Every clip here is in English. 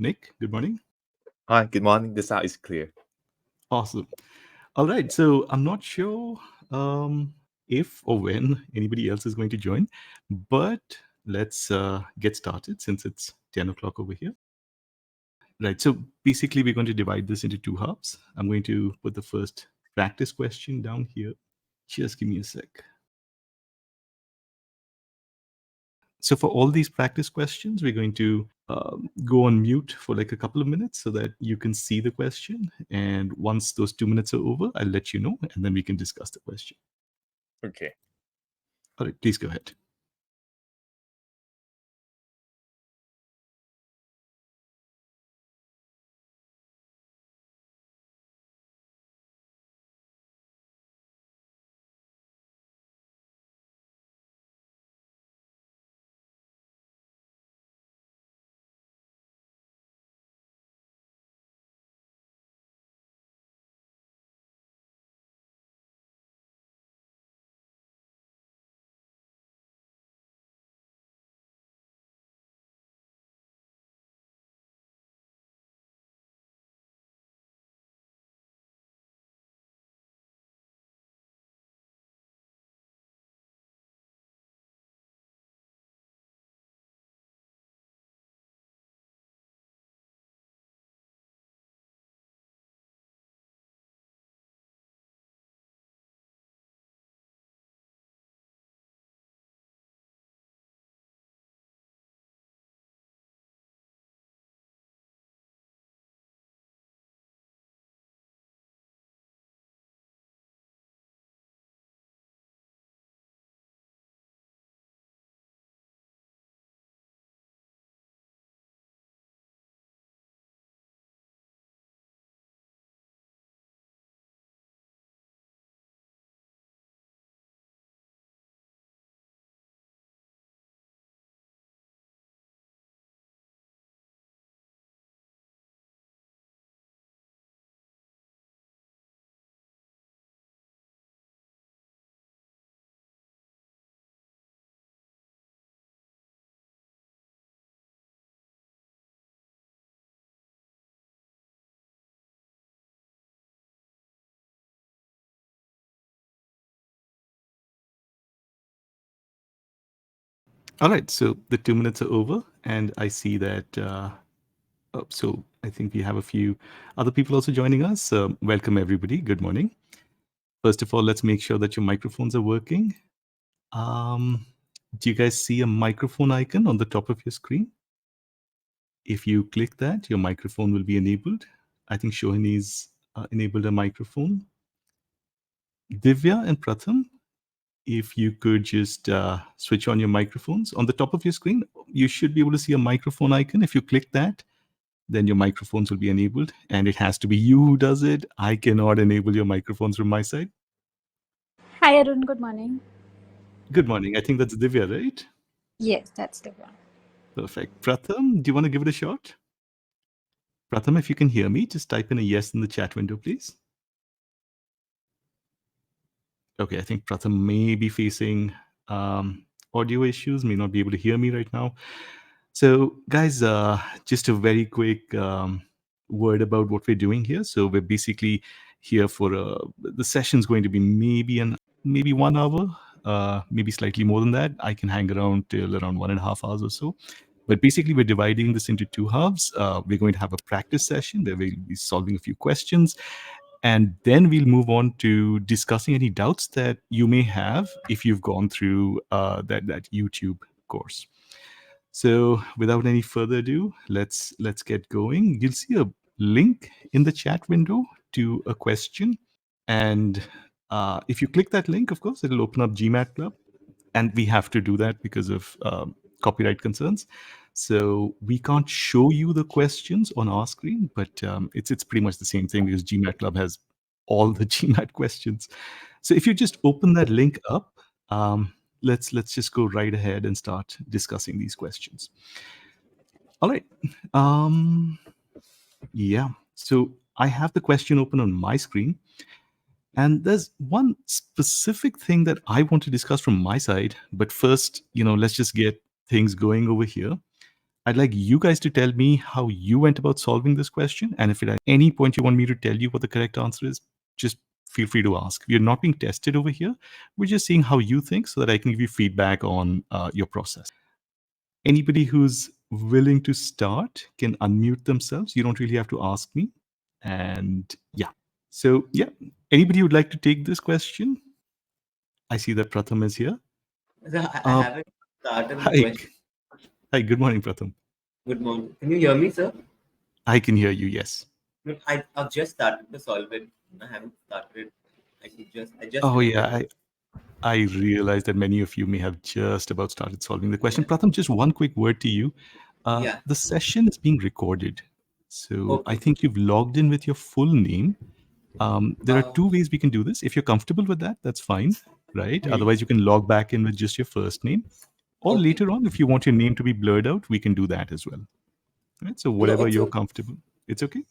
Nick, good morning. Hi, good morning. The sound is clear. Awesome. All right. So I'm not sure if or when anybody else is going to join, but let's get started since it's 10 o'clock over here. Right. So basically, we're going to divide this into two halves. I'm going to put the first practice question down here. Just give me a sec. So for all these practice questions, we're going to go on mute for like a couple of minutes so that you can see the question. And once those 2 minutes are over, I'll let you know, and then we can discuss the question. Okay. All right, please go ahead. All right, so the 2 minutes are over, and I see that. So I think we have a few other people also joining us. Welcome, everybody. Good morning. First of all, let's make sure that your microphones are working. Do you guys see a microphone icon on the top of your screen? If you click that, your microphone will be enabled. I think Shohini's enabled a microphone. Divya and Pratham, if you could just switch on your microphones. On the top of your screen, you should be able to see a microphone icon. If you click that, then your microphones will be enabled. And it has to be you who does it. I cannot enable your microphones from my side. Hi Arun, good morning. Good morning. I think that's Divya, right? Yes, that's the one. Perfect. Pratham, do you want to give it a shot? Pratham, if you can hear me, just type in a yes in the chat window, please. Okay, I think Pratham may be facing audio issues, may not be able to hear me right now. So, guys, just a very quick word about what we're doing here. So, we're basically here for the session's going to be maybe 1 hour, maybe slightly more than that. I can hang around till around 1.5 hours or so. But basically, we're dividing this into two halves. We're going to have a practice session where we'll be solving a few questions. And then we'll move on to discussing any doubts that you may have if you've gone through that YouTube course. So without any further ado, let's get going. You'll see a link in the chat window to a question. And if you click that link, of course, it'll open up GMAT Club. And we have to do that because of copyright concerns. So we can't show you the questions on our screen, but it's pretty much the same thing because GMAT Club has all the GMAT questions. So if you just open that link up, let's just go right ahead and start discussing these questions. All right. Yeah. So I have the question open on my screen. And there's one specific thing that I want to discuss from my side. But first, let's just get things going over here. I'd like you guys to tell me how you went about solving this question. And if at any point you want me to tell you what the correct answer is, just feel free to ask. We're not being tested over here. We're just seeing how you think so that I can give you feedback on your process. Anybody who's willing to start can unmute themselves. You don't really have to ask me. And yeah. So, yeah. Anybody would like to take this question? I see that Pratham is here. I haven't started the Hi. question. Hi, good morning, Pratham. Good morning. Can you hear me, sir? I can hear you, yes. No, I've just started to solve it. I haven't started it. I just Oh, remembered. yeah. I realize that many of you may have just about started solving the question. Yeah. Pratham, just one quick word to you. Yeah. The session is being recorded. So I Okay. think you've logged in with your full name. There are Uh, two ways we can do this. If you're comfortable with that, that's fine, right? Hmm. Otherwise, you can log back in with just your first name. Or Okay. later on, if you want your name to be blurred out, we can do that as well. Right? So No, whatever it's you're okay. comfortable. It's okay?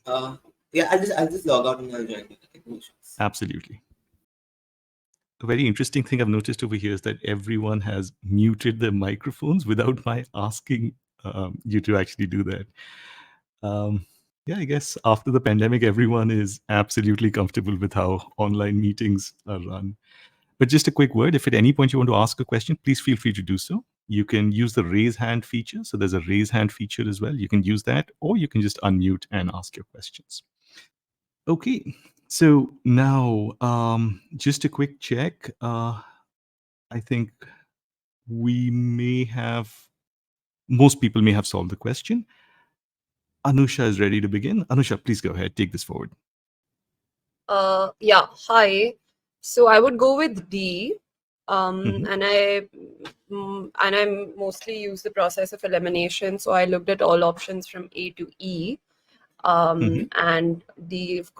Yeah. I'll just log out and I'll join you. Okay, no issues. Absolutely. A very interesting thing I've noticed over here is that everyone has muted their microphones without my asking you to actually do that. Yeah, I guess after the pandemic, everyone is absolutely comfortable with how online meetings are run. But just a quick word, if at any point you want to ask a question, please feel free to do so. You can use the raise hand feature. So there's a raise hand feature as well. You can use that, or you can just unmute and ask your questions. Okay, so now just a quick check. I think most people may have solved the question. Anusha is ready to begin. Anusha, please go ahead. Take this forward. Yeah, hi. So I would go with D. Mhm. And I mostly use the process of elimination. So I looked at all options from A to E. Mhm. And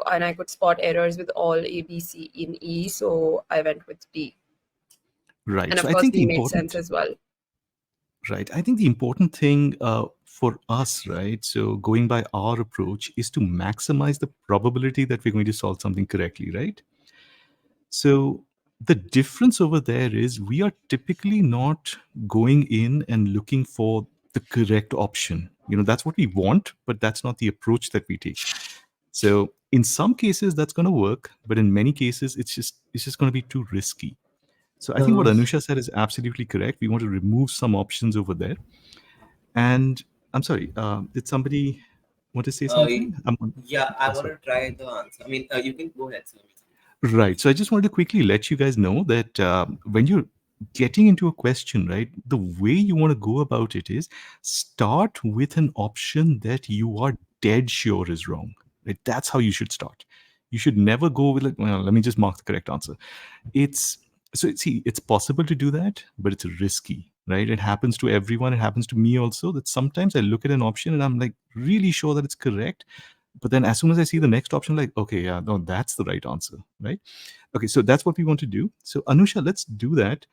I could spot errors with all A, B, C in E. So I went with D. Right. And So of I course, think the D made sense important as well. Right. I think the important thing for us, right, so going by our approach, is to maximize the probability that we're going to solve something correctly, right? So the difference over there is we are typically not going in and looking for the correct option. That's what we want, but that's not the approach that we take. So in some cases that's going to work, but in many cases it's just going to be too risky. So I think what Uh, Anusha said is absolutely correct. We want to remove some options over there. And I'm sorry, did somebody want to say uh, something? yeah. I want Sorry. to try the answer. I mean, you can go ahead, sir. Right. So I just wanted to quickly let you guys know that when you're getting into a question, right, the way you want to go about it is start with an option that you are dead sure is wrong. Right? That's how you should start. You should never go with like, well, let me just mark the correct answer. It's possible to do that, but it's risky, right? It happens to everyone. It happens to me also, that sometimes I look at an option and I'm like really sure that it's correct, but then as soon as I see the next option, like, okay, yeah, no, that's the right answer, right? Okay, so that's what we want to do. So Anusha, let's do that.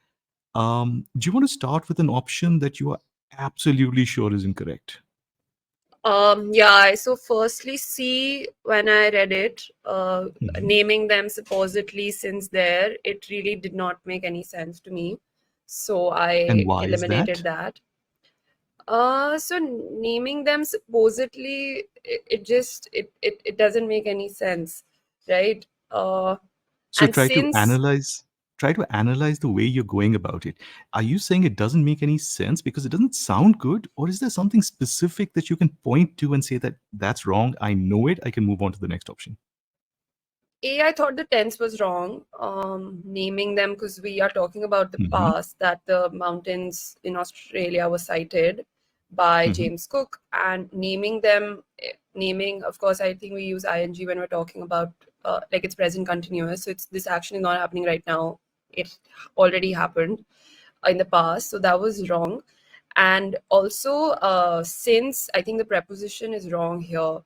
Do you want to start with an option that you are absolutely sure is incorrect? Yeah, so firstly, C, when I read it, Mhm. naming them supposedly since there, it really did not make any sense to me. So And I why is eliminated that? that. So naming them supposedly, it doesn't make any sense, right? So And since try to analyze the way you're going about it. Are you saying it doesn't make any sense because it doesn't sound good, or is there something specific that you can point to and say that that's wrong? I know it. I can move on to the next option. I thought the tense was wrong, naming them because we are talking about the Hmm. past that the mountains in Australia were sighted by Hmm. James Cook, and naming them, naming, of course, I think we use ing when we're talking about like it's present continuous. So this action is not happening right now. It already happened in the past, so that was wrong. And also, since I think the preposition is wrong here,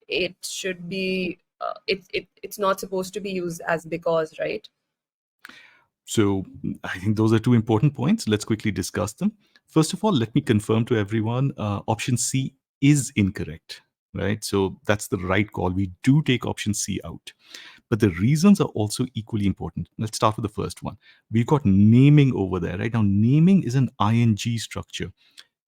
it should be it's not supposed to be used as because, right? So I think those are two important points. Let's quickly discuss them. First of all, let me confirm to everyone, option C is incorrect, right? So that's the right call. We do take option C out. But the reasons are also equally important. Let's start with the first one. We've got naming over there, right? Now, naming is an ing structure.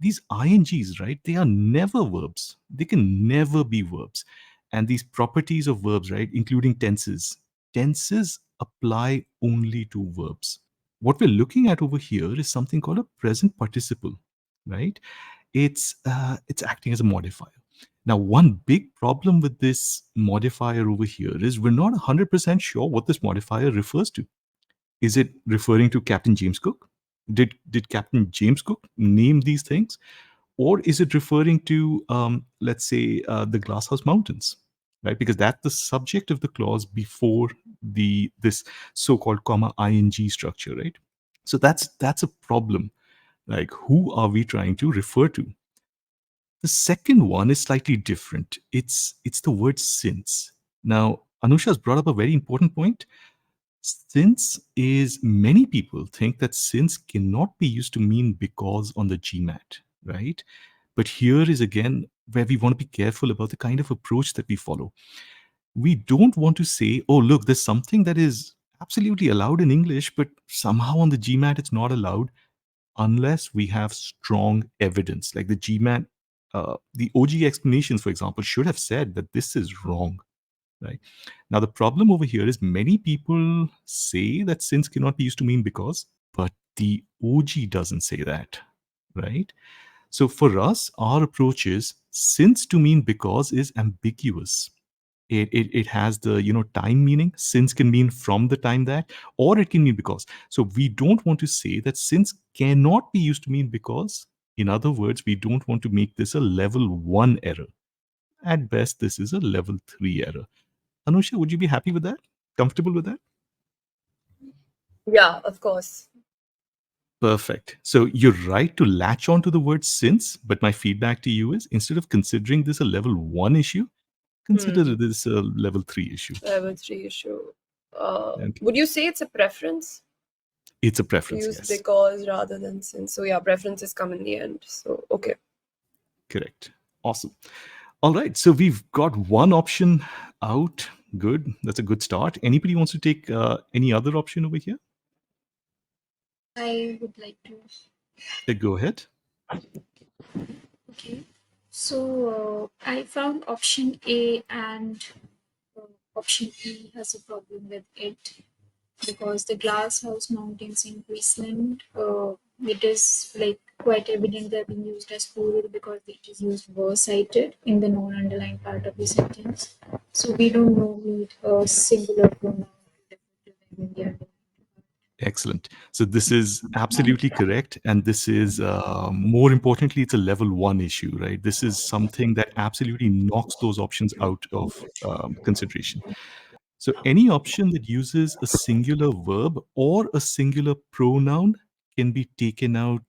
these INGs, right, they are never verbs. They can never be verbs. And these properties of verbs, right, including tenses apply only to verbs. What we're looking at over here is something called a present participle, right? It's acting as a modifier. Now, one big problem with this modifier over here is we're not 100% sure what this modifier refers to. Is it referring to Captain James Cook? Did Captain James Cook name these things? Or is it referring to, let's say, the Glasshouse Mountains, right? Because that's the subject of the clause before this so-called comma ing structure, right? So that's a problem. Like, who are we trying to refer to? The second one is slightly different. It's the word since. Now, Anusha has brought up a very important point. Since is many people think that since cannot be used to mean because on the GMAT, right? But here is again where we want to be careful about the kind of approach that we follow. We don't want to say, oh, look, there's something that is absolutely allowed in English, but somehow on the GMAT it's not allowed unless we have strong evidence. Like the GMAT, the OG explanations, for example, should have said that this is wrong. Right. Now, the problem over here is many people say that since cannot be used to mean because, but the OG doesn't say that, right? So for us, our approach is since to mean because is ambiguous. It has the time meaning. Since can mean from the time that, or it can mean because. So we don't want to say that since cannot be used to mean because. In other words, we don't want to make this a level 1 error. At best, this is a level 3 error. Anusha, would you be happy with that? Comfortable with that? Yeah, of course. Perfect. So you're right to latch on to the word since, but my feedback to you is instead of considering this a level 1 issue, consider this a level 3 issue. Level 3 issue. And Would you say it's a preference? it's a To preference, use yes. because rather than since. So yeah, preferences come in the end. So okay. Correct. Awesome. All right. So we've got one option out. Good. That's a good start. Anybody wants to take any other option over here? I would like to. Go ahead. Okay. So I found option A and option E has a problem with it because the glass house mountains in Queensland, it is like quite evident they're being used as plural because it is used were cited in the non-underlined part of the sentence. So we don't know need a singular pronoun to refer to them in the underlined. Excellent. So this is absolutely correct. And this is, more importantly, it's a level 1 issue, right? This is something that absolutely knocks those options out of consideration. So any option that uses a singular verb or a singular pronoun can be taken out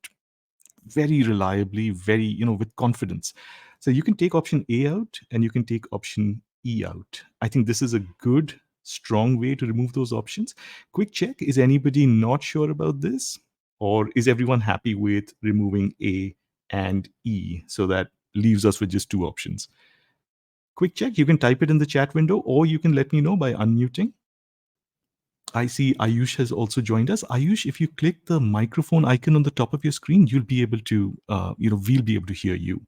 very reliably, very, with confidence. So you can take option A out and you can take option E out. I think this is a good, strong way to remove those options. Quick check, is anybody not sure about this? Or is everyone happy with removing A and E? So that leaves us with just 2 options. Quick check, you can type it in the chat window or you can let me know by unmuting. I see Ayush has also joined us. Ayush, if you click the microphone icon on the top of your screen, you'll be able to, we'll be able to hear you.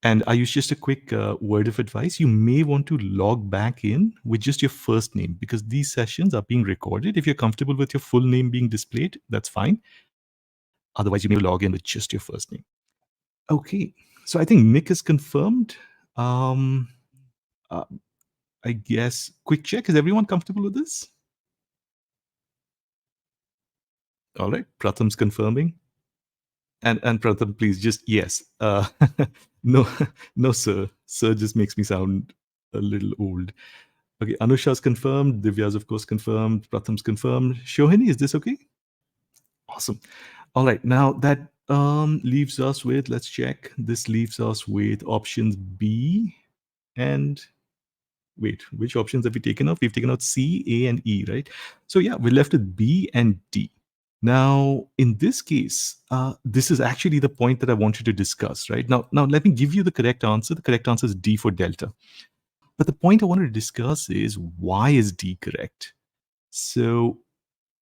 And Ayush, just a quick word of advice. You may want to log back in with just your first name because these sessions are being recorded. If you're comfortable with your full name being displayed, that's fine. Otherwise, you may log in with just your first name. Okay. So I think Nick is confirmed. I guess, quick check. Is everyone comfortable with this? All right. Pratham's confirming. And Pratham, please just yes. No, no, sir. Sir just makes me sound a little old. Okay, Anusha's confirmed. Divya's, of course, confirmed. Pratham's confirmed. Shohini, is this okay? Awesome. All right, now that leaves us with, let's check. This leaves us with options B and wait, which options have we taken out? We've taken out C, A, and E, right? So yeah, we're left with B and D. Now, in this case, this is actually the point that I wanted to discuss, right? Now, let me give you the correct answer. The correct answer is D for Delta. But the point I wanted to discuss is why is D correct? So,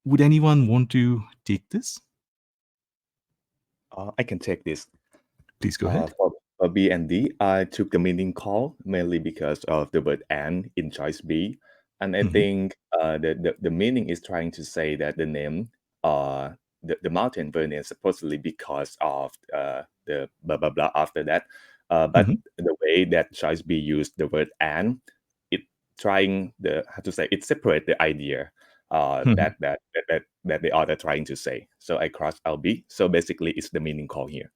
would anyone want to take this? I can take this. Please go ahead. For B and D, I took the meaning call mainly because of the word "and" in choice B, and I Mhm. think the meaning is trying to say that the name the mountain were named supposedly because of the blah blah blah after that, but Mhm. the way that choice B used the word "and," it trying the how to say it separate the idea Mhm. that the author trying to say. So I crossed out B. So basically, it's the meaning call here.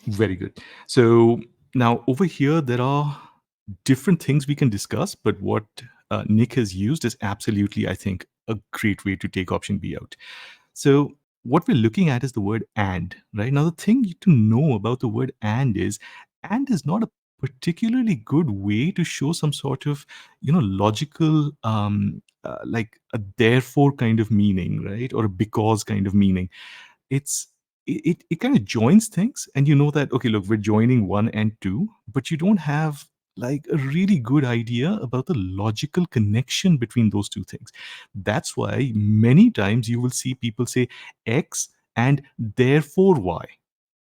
Very good. So now over here, there are different things we can discuss, but what Nick has used is absolutely, I think, a great way to take option B out. So what we're looking at is the word and, right? Now, the thing to know about the word and is not a particularly good way to show some sort of, logical, like a therefore kind of meaning, right? Or a because kind of meaning. It's it kind of joins things, and you know that, okay, look, we're joining one and two, but you don't have like a really good idea about the logical connection between those two things. That's why many times you will see people say x and therefore y,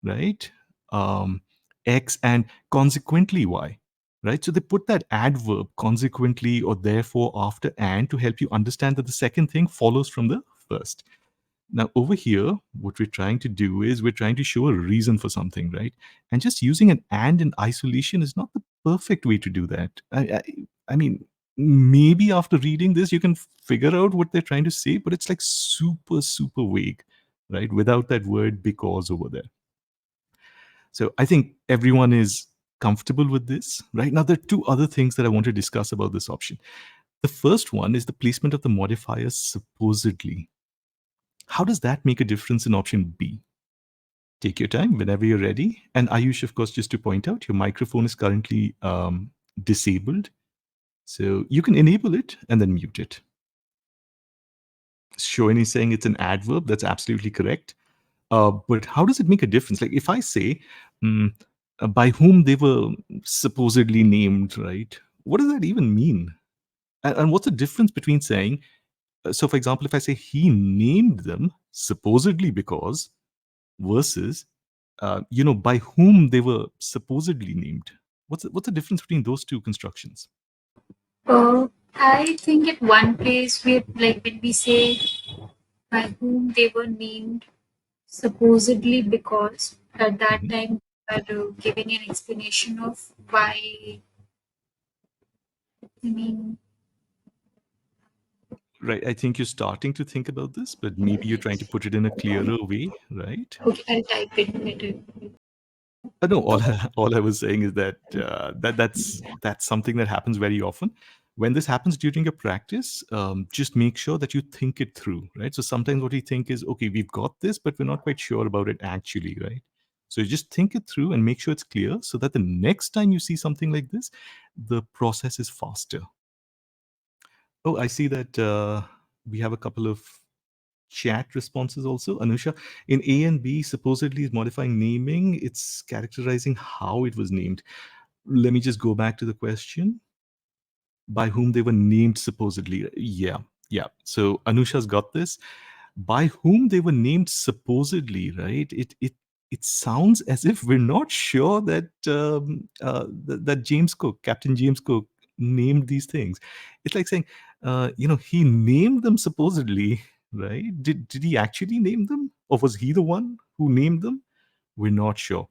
right? um, X and consequently y, right? So they put that adverb consequently or therefore after and to help you understand that the second thing follows from the first. Now, over here, what we're trying to do is we're trying to show a reason for something, right? And just using an and in isolation is not the perfect way to do that. I mean, maybe after reading this, you can figure out what they're trying to say, but it's like super, super vague, right? Without that word because over there. So I think everyone is comfortable with this, right? Now, there are two other things that I want to discuss about this option. The first one is the placement of the modifier supposedly. How does that make a difference in option B? Take your time whenever you're ready. And Ayush, of course, just to point out, your microphone is currently disabled. So you can enable it and then mute it. Shoin is saying it's an adverb. That's absolutely correct. But how does it make a difference? Like if I say, mm, by whom they were supposedly named, right? What does that even mean? And what's the difference between saying, so for example, if I say he named them supposedly because versus, by whom they were supposedly named? What's the difference between those two constructions? I think at one place we like when we say by whom they were named supposedly because at that Mhm. time we were giving an explanation of why. I mean, Right. I think you're starting to think about this, but maybe you're trying to put it in a clearer way, right? okay, I'll type it later. No, all I was saying is that that's something that happens very often. When this happens during your practice, just make sure that you think it through, right? So sometimes what we think is, okay, we've got this, but we're not quite sure about it actually, right? So you just think it through and make sure it's clear so that the next time you see something like this, the process is faster. Oh, I see that we have a couple of chat responses also. Anusha, in A and B, supposedly is modifying naming. It's characterizing how it was named. Let me just go back to the question. By whom they were named supposedly. Yeah, yeah. So Anusha's got this. By whom they were named supposedly, right? It sounds as if we're not sure that that James Cook, Captain James Cook, named these things. It's like saying, he named them supposedly, right? Did he actually name them, or was he the one who named them? We're not sure.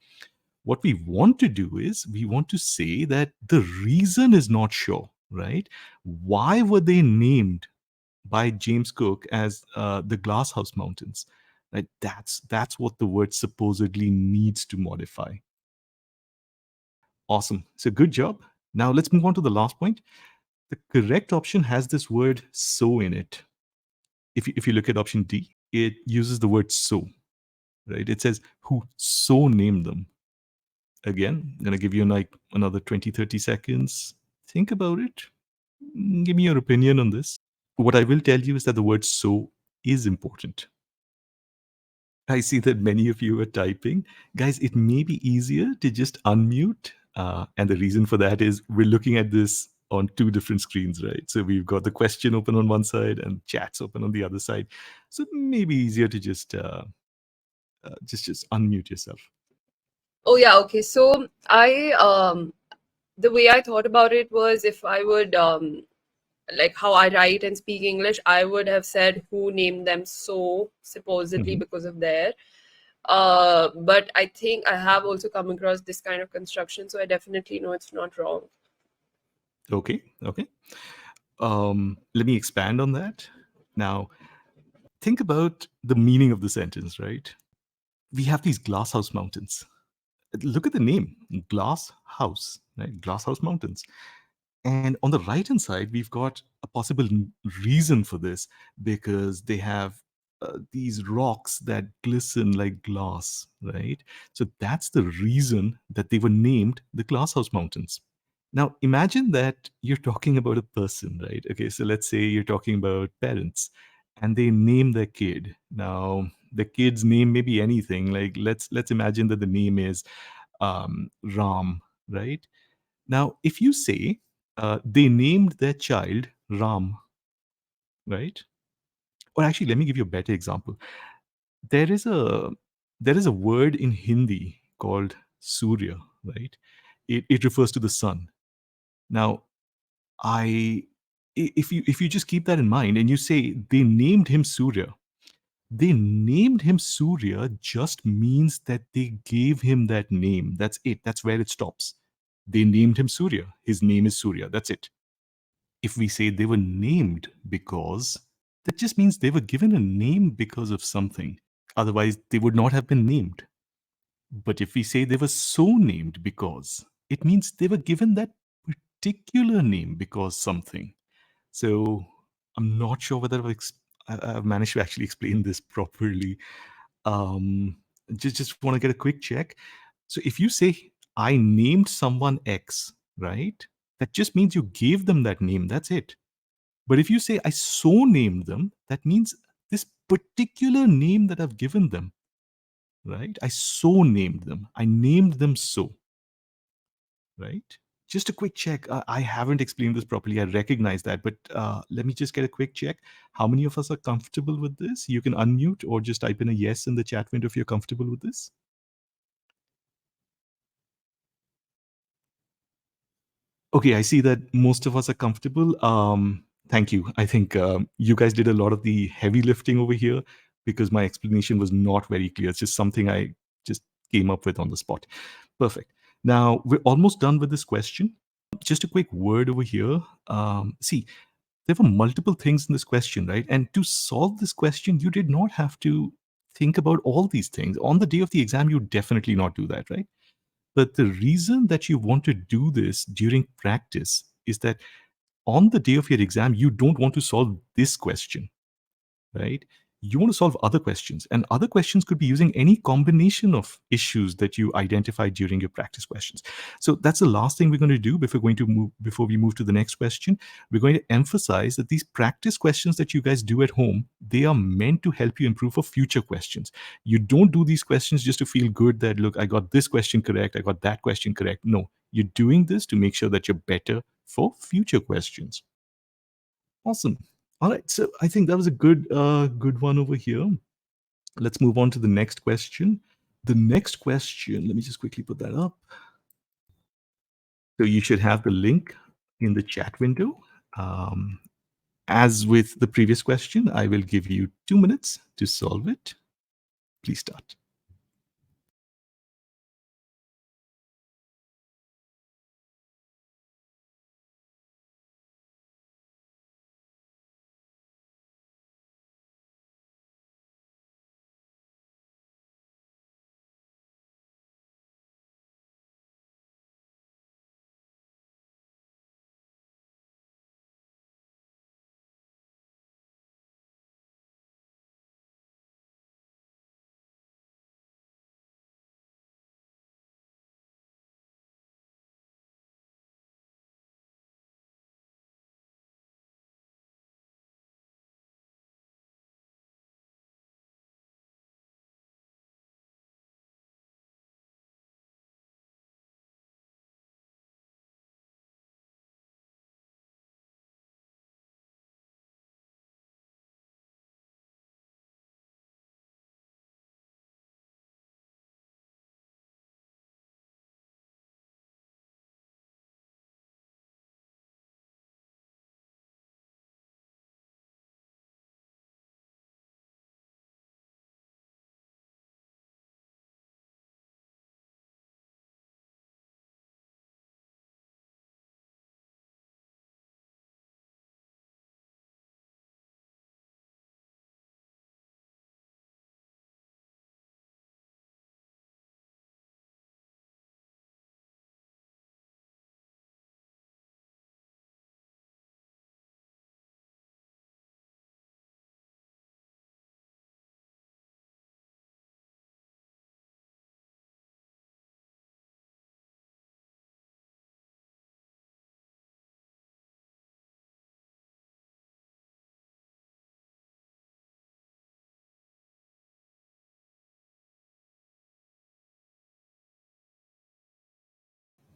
What we want to do is we want to say that the reason is not sure, right? Why were they named by James Cook as the Glasshouse Mountains? Right? That's what the word supposedly needs to modify. Awesome. So good job. Now let's move on to the last point. The correct option has this word so in it. If you look at option D, it uses the word so, right? It says who so named them. Again, I'm going to give you like another 20, 30 seconds. Think about it. Give me your opinion on this. What I will tell you is that the word so is important. I see that many of you are typing. Guys, it may be easier to just unmute. And the reason for that is we're looking at this on two different screens, right? So we've got the question open on one side and chats open on the other side. So it may be easier to just unmute yourself. Oh yeah, okay. So the way I thought about it was if I would like how I write and speak English, I would have said who named them so, supposedly Mhm. because of their. But I think I have also come across this kind of construction, so I definitely know it's not wrong. Okay, okay. Let me expand on that. Now, think about the meaning of the sentence, right? We have these glass house mountains. Look at the name, glass house, right? Glass house mountains. And on the right hand side, we've got a possible reason for this because they have these rocks that glisten like glass, right? So that's the reason that they were named the Glasshouse Mountains. Now, imagine that you're talking about a person, right? Okay, so let's say you're talking about parents and they name their kid. Now, the kid's name may be anything. Like let's imagine that the name is Ram, right? Now, if you say they named their child Ram, right? Or actually, let me give you a better example. There is a there is a word in Hindi called Surya, right? It refers to the sun. Now, I if you just keep that in mind and you say they named him Surya, they named him Surya just means that they gave him that name. That's it. That's where it stops. They named him Surya. His name is Surya. That's it. If we say they were named because, that just means they were given a name because of something. Otherwise, they would not have been named. But if we say they were so named because, it means they were given that particular name because something. So I'm not sure whether I've managed to actually explain this properly. Um, just want to get a quick check. So if you say I named someone X, right? That just means you gave them that name. That's it. But if you say I so named them, that means this particular name that I've given them, right? I so named them. I named them so, right? Just a quick check. I haven't explained this properly. I recognize that, but let me just get a quick check. How many of us are comfortable with this? You can unmute or just type in a yes in the chat window if you're comfortable with this. Okay, I see that most of us are comfortable. Thank you. I think you guys did a lot of the heavy lifting over here because my explanation was not very clear. It's just something I just came up with on the spot. Perfect. Now, we're almost done with this question. Just a quick word over here. See, there were multiple things in this question, right? And to solve this question, you did not have to think about all these things. On the day of the exam, you definitely not do that, right? But the reason that you want to do this during practice is that on the day of your exam, you don't want to solve this question, right? You want to solve other questions, and other questions could be using any combination of issues that you identify during your practice questions. So that's the last thing we're going to do before we move to the next question. We're going to emphasize that these practice questions that you guys do at home, they are meant to help you improve for future questions. You don't do these questions just to feel good that, look, I got this question correct, I got that question correct. No, you're doing this to make sure that you're better for future questions. Awesome. All right. So I think that was a good one over here. Let's move on to the next question. The next question, let me just quickly put that up. So you should have the link in the chat window. As with the previous question, I will give you 2 minutes to solve it. Please start.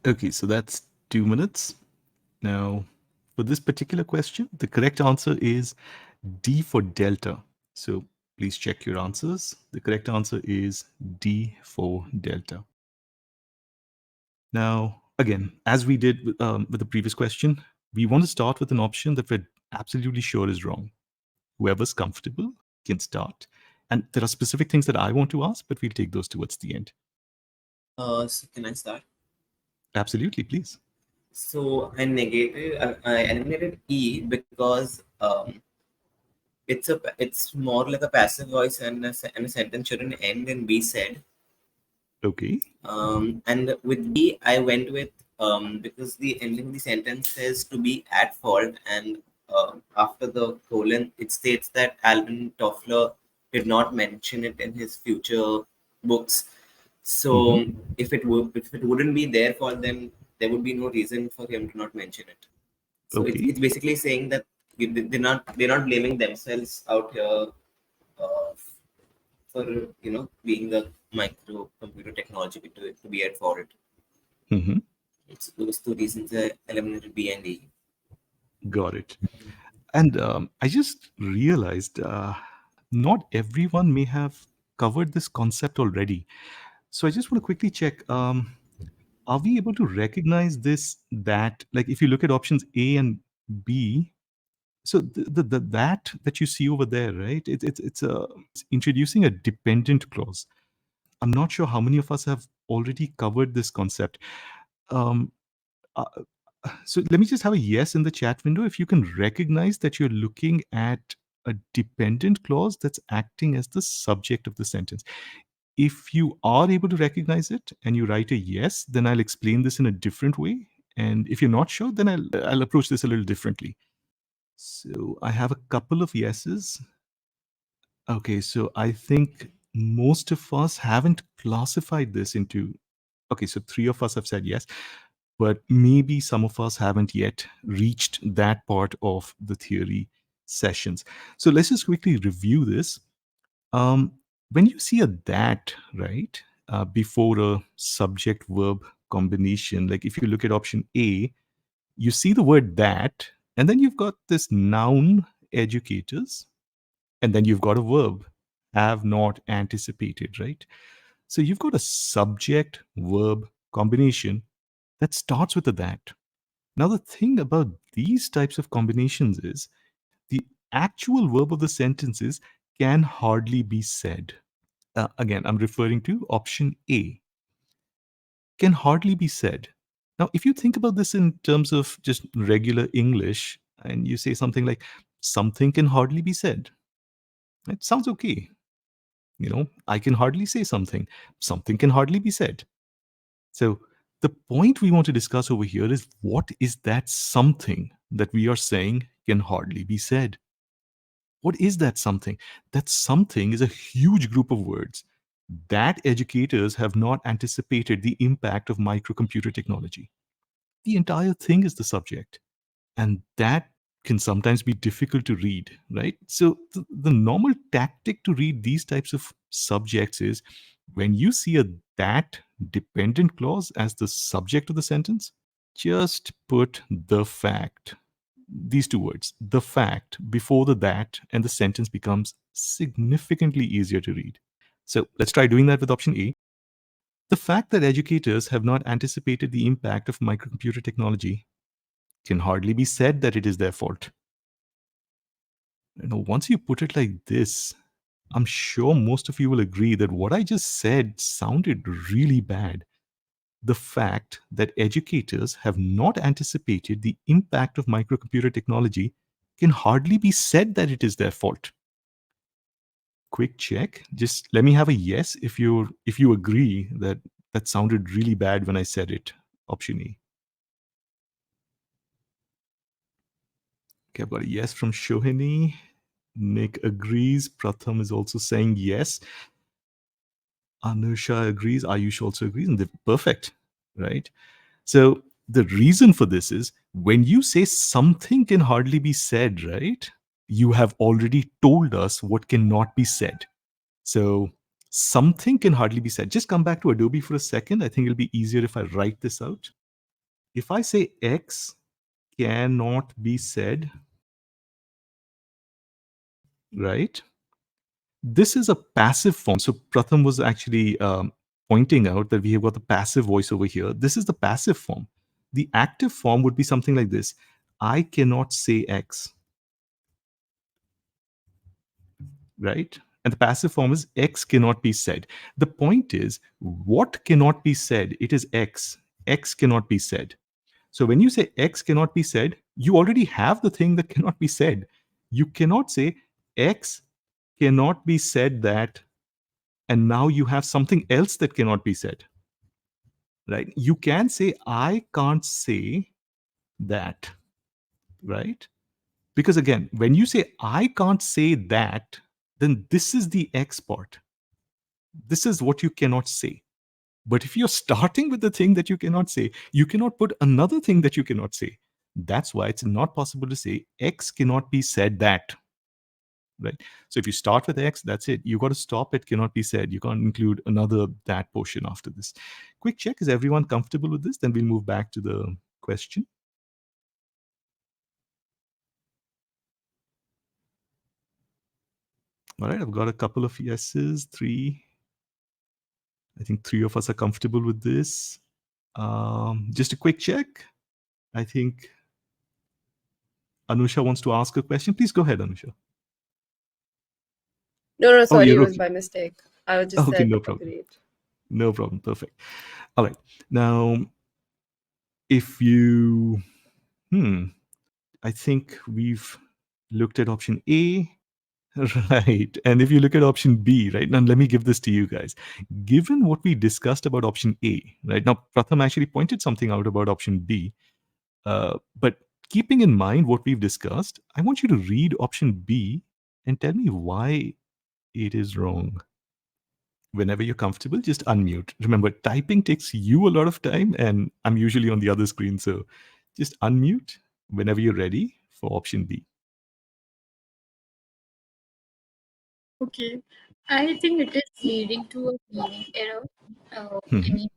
Okay, so that's 2 minutes. Now, for this particular question, the correct answer is D for Delta. So please check your answers. The correct answer is D for Delta. Now, again, as we did with the previous question, we want to start with an option that we're absolutely sure is wrong. Whoever's comfortable can start. And there are specific things that I want to ask, but we'll take those towards the end. So can I start? Absolutely, please. So I eliminated E because it's more like a passive voice, and and a sentence shouldn't end in be said. Okay. And with B, I went with because the ending of the sentence says to be at fault, and after the colon, it states that Alvin Toffler did not mention it in his future books. So if it wouldn't be their fault, then there would be no reason for him to not mention it. So Okay. it's basically saying that they're not blaming themselves out here uh, for being the microcomputer technology to be at fault. Mm-hmm. It's those two reasons I eliminated B and E. Got it. And I just realized not everyone may have covered this concept already. So I just want to quickly check. Are we able to recognize this, that, like, if you look at options A and B, so the that you see over there, right? It's introducing a dependent clause. I'm not sure how many of us have already covered this concept. Um, uh, so let me just have a yes in the chat window if you can recognize that you're looking at a dependent clause that's acting as the subject of the sentence. If you are able to recognize it and you write a yes, then I'll explain this in a different way. And if you're not sure, then I'll approach this a little differently. So I have a couple of yeses. Okay, so I think most of us haven't classified this into. Okay, so 3 of us have said yes, but maybe some of us haven't yet reached that part of the theory sessions. So let's just quickly review this. Um, when you see a that, right, before a subject verb combination, like if you look at option A, you see the word that, and then you've got this noun educators, and then you've got a verb have not anticipated, right? So you've got a subject verb combination that starts with a that. Now, the thing about these types of combinations is the actual verb of the sentences can hardly be said. Again, I'm referring to option A. Can hardly be said. Now, if you think about this in terms of just regular English, and you say something like, something can hardly be said, it sounds okay. I can hardly say something. Something can hardly be said. So, the point we want to discuss over here is what is that something that we are saying can hardly be said? What is that something? That something is a huge group of words that educators have not anticipated the impact of microcomputer technology. The entire thing is the subject. And that can sometimes be difficult to read, right? So, the normal tactic to read these types of subjects is when you see a that dependent clause as the subject of the sentence, just put the fact, these two words, the fact, before the that, and the sentence becomes significantly easier to read. So let's try doing that with option A. The fact that educators have not anticipated the impact of microcomputer technology can hardly be said that it is their fault. Once you put it like this, I'm sure most of you will agree that what I just said sounded really bad. The fact that educators have not anticipated the impact of microcomputer technology can hardly be said that it is their fault. Quick check. Just let me have a yes if you agree that that sounded really bad when I said it. Option A. Okay, I've got a yes from Shohini. Nick agrees. Pratham is also saying yes. Anusha agrees. Ayush also agrees. And they're perfect, right? So the reason for this is when you say something can hardly be said, right? You have already told us what cannot be said. So something can hardly be said. Just come back to Adobe for a second. I think it'll be easier if I write this out. If I say X cannot be said, right? This is a passive form. So Pratham was actually pointing out that we have got the passive voice over here. This is the passive form. The active form would be something like this. I cannot say X, right? And the passive form is X cannot be said. The point is, what cannot be said? It is X. X cannot be said. So when you say X cannot be said, you already have the thing that cannot be said. You cannot say X cannot be said that, and now you have something else that cannot be said, right? You can say, I can't say that, right? Because again, when you say, I can't say that, then this is the X part. This is what you cannot say. But if you're starting with the thing that you cannot say, you cannot put another thing that you cannot say. That's why it's not possible to say X cannot be said that, right? So if you start with X, that's it. You got to stop. It cannot be said. You can't include another that portion after this. Quick check. Is everyone comfortable with this? Then we'll move back to the question. All right. I've got a couple of yeses, 3. I think 3 of us are comfortable with this. Just a quick check. I think Anusha wants to ask a question. Please go ahead, Anusha. No, Oh, sorry, it you're was okay. by mistake. I just Okay, said no problem. agreed. No problem. Perfect. All right. Now, if you, I think we've looked at option A, right? And if you look at option B, right? Now, let me give this to you guys. Given what we discussed about option A, right? Now, Pratham actually pointed something out about option B. But keeping in mind what we've discussed, I want you to read option B and tell me why it is wrong. Whenever you're comfortable, just unmute. Remember, typing takes you a lot of time, and I'm usually on the other screen. So just unmute whenever you're ready for option B. Okay. I think it is leading to a meaning error. I mean,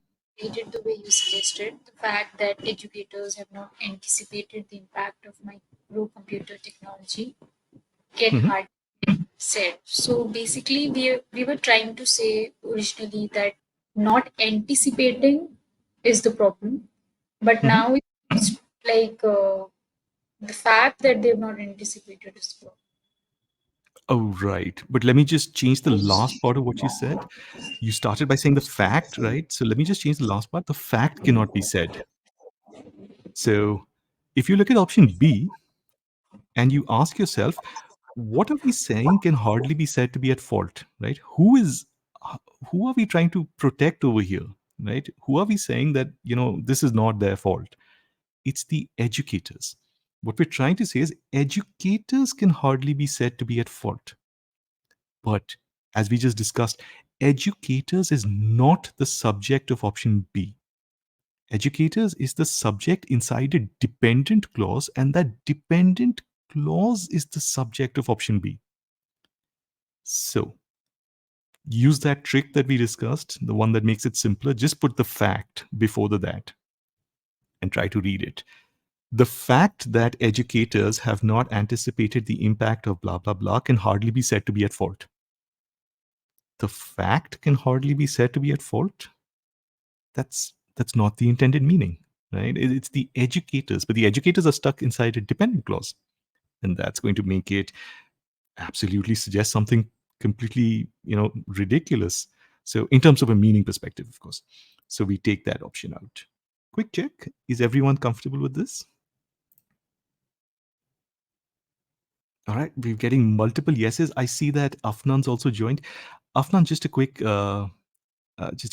read it the way you suggested. The fact that educators have not anticipated the impact of microcomputer technology can hardly be said. So basically, we were trying to say originally that not anticipating is the problem, but now it's like the fact that they've not anticipated is the problem. Oh, right. But let me just change the last part of what you said. You started by saying the fact, right? So let me just change the last part. The fact cannot be said. So if you look at option B and you ask yourself, what are we saying can hardly be said to be at fault, right? Who are we trying to protect over here, right? Who are we saying that, this is not their fault? It's the educators. What we're trying to say is educators can hardly be said to be at fault. But as we just discussed, educators is not the subject of option B. Educators is the subject inside a dependent clause, and that dependent clause is the subject of option B. So use that trick that we discussed, the one that makes it simpler. Just put the fact before the that and try to read it. The fact that educators have not anticipated the impact of blah, blah, blah can hardly be said to be at fault. The fact can hardly be said to be at fault. That's not the intended meaning, right? It's the educators, but the educators are stuck inside a dependent clause. And that's going to make it absolutely suggest something completely, ridiculous. So in terms of a meaning perspective, of course. So we take that option out. Quick check. Is everyone comfortable with this? All right, we're getting multiple yeses. I see that Afnan's also joined. Afnan, just a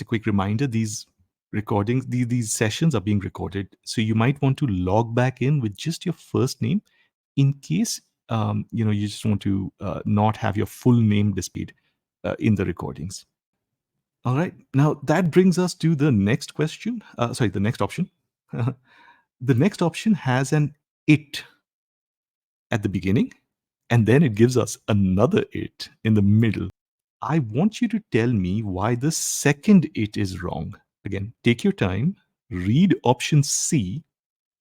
quick reminder: these recordings, these sessions are being recorded, so you might want to log back in with just your first name, in case you just want to not have your full name displayed in the recordings. All right, now that brings us to the next question. The next option. The next option has an it at the beginning, and then it gives us another it in the middle. I want you to tell me why the second it is wrong. Again, take your time, read option C,